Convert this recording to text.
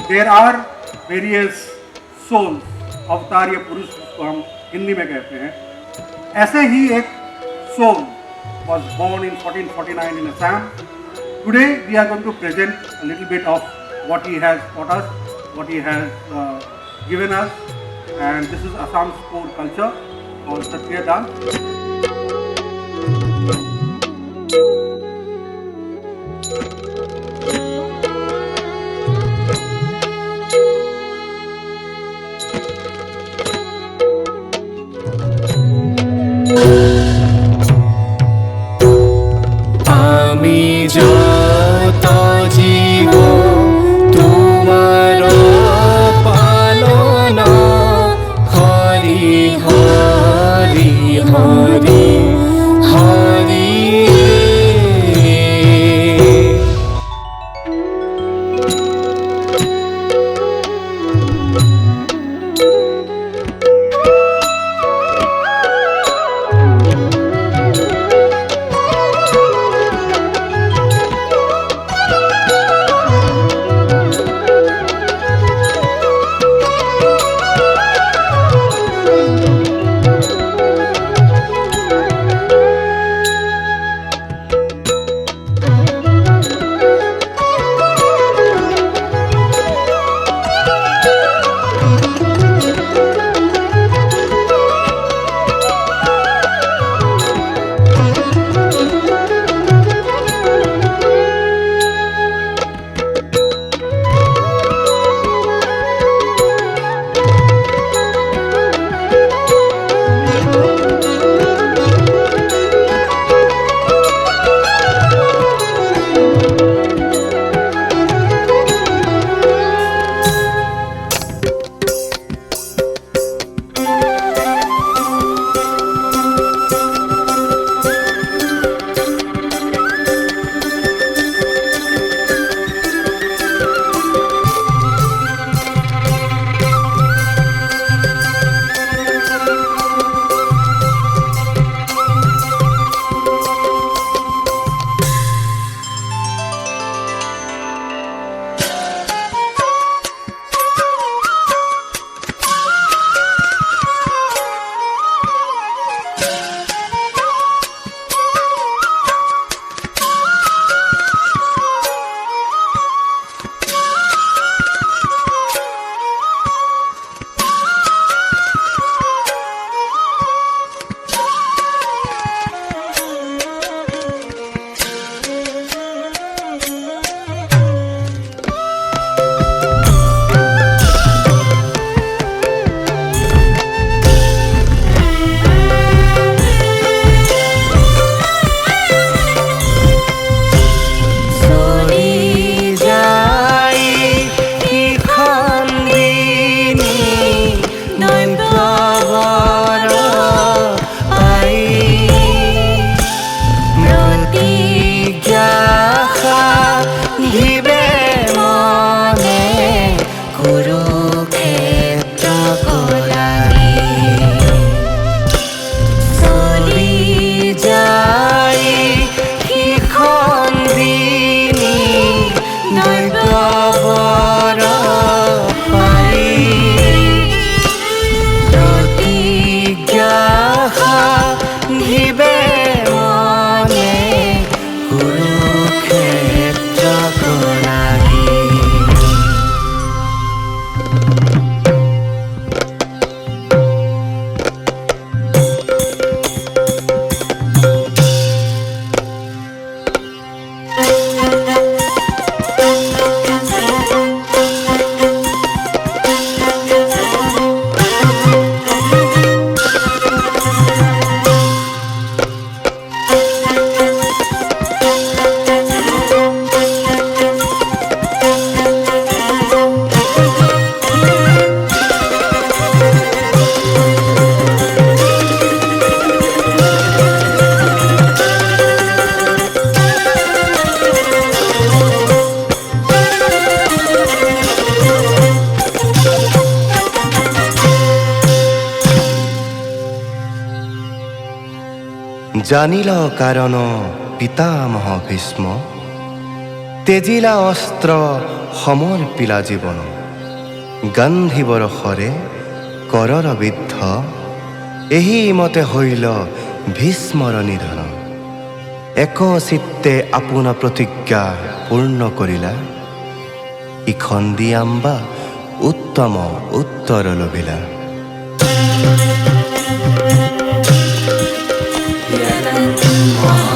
There are various souls, अवतार्य पुरुष जिसको हम हिंदी में कहते हैं, ऐसे ही एक soul was born in 1449 in Assam. Today we are going to present a little bit of what he has taught us, what he has given us, and this is Assam's core culture called Satriya dance. জানিলা কারণ পিতামহ ভীষ্ম, তেজিলা অস্ত্র সমর্পিলা জীবন। গান্ধী বৰষৰে কৰৰ বিদ্ধ এহি মতে হইল ভীষ্মৰ নিধন এক চিত্তে আপোনা প্ৰতিজ্ঞা পূৰ্ণ কৰিলা ইখন দিয়াম্বা উত্তম উত্তৰ লভিলা Yeah,